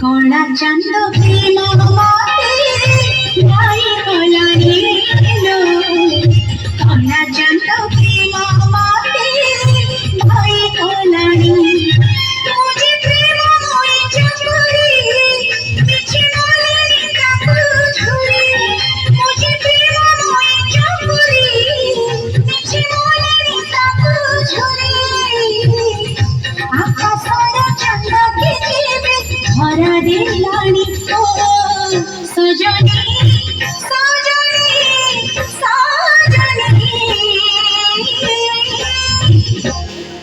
কড়া চান্দ প্রেম মতে ভাই কলানি লো কড়া চান্দ প্রেম মতে ভাই কলানি মুঝে প্রেম মই চকরি পিছে বলে কাকু ঝুরি মুঝে প্রেম মই চকরি পিছে বলে কাকু ঝুরি আকাশর চন্দ্র কে দেবে ধরা দিলানি ও সজনী সজনী সজনী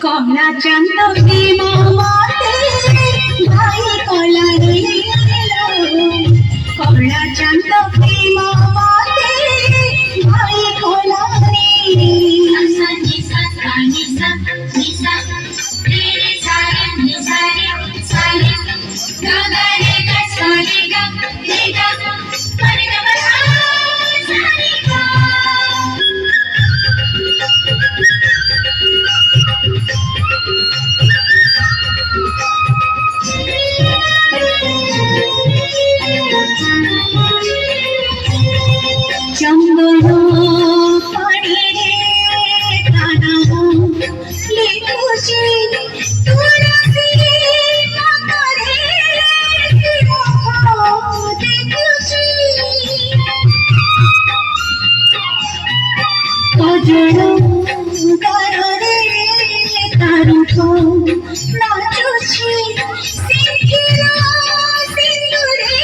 কমলা চান্দ প্রেম মতে ভাই কলানি কমলা চান্দ প্রেম মতে ভাই কলানি নিসা নিসা নিসা নিসা রে সারে নিসা রে সারে গা গা রে গা সারে গা রে গা পরে গা পা সারে গা চন্দন পাড়ি রে কানাও লিখুছি তুলসী পাতারে মুখ দেখুছি কজল কারণে তারুঠ নাচুছি সিংহিরা সিন্দুরে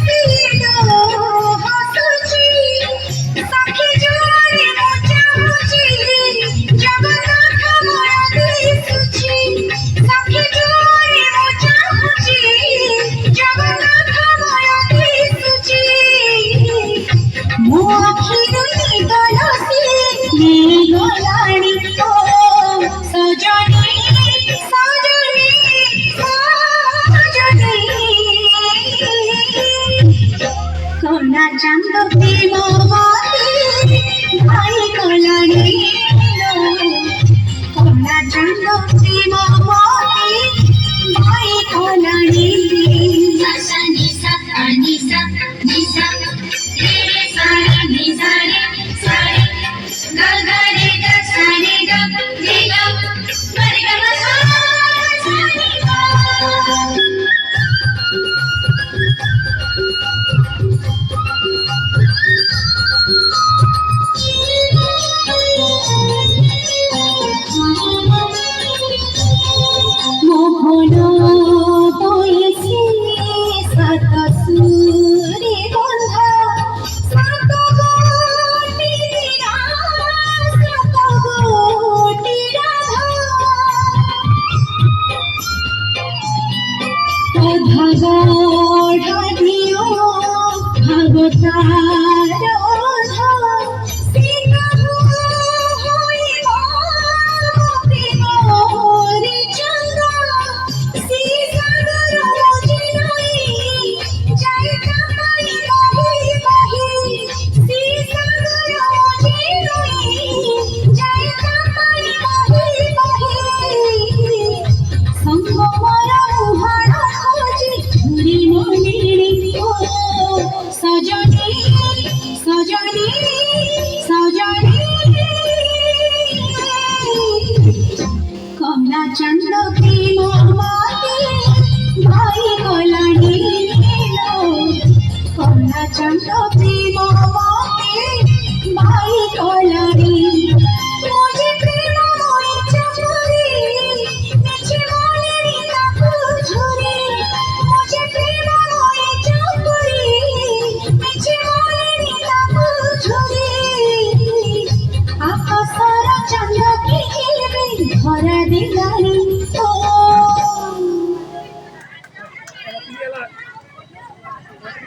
সিলো হাসুছি সাখী জোরে মচাউছি জগন্নাথ মোরা দিশুছি সাখী জোরে মচাউছি জগন্নাথ মোরা দিশুছি ମୋ ଆଖିରୁ ନିଦଲ ସିଏ ଗଲାଣି ଓ ସଜନୀ ସଜନୀ ସଜନୀ କନା ଚାନ୍ଦ ପ୍ରେମ ମତେ ଭାଇ କଲାଣି କନା ଚାନ୍ଦ ପ୍ରେମ ମତେ ଭାଇ କଲାଣି নিসা নিসা নিসা নিসা রে সারে নিসা রে সারে গা গা রে গা সারে গা রে গা পরে গা পা সারে গা মোহন বইছে সাত সুরে বন্ধা সাত গোটি সাত গোটি রাধা ভাগা ঢাঢিও ভাগতার অধা সজনী সজনী সজনী কমলা চন্দ্র প্রেম মতে ভাই কলানি কমলা চন্দ্র প্রেম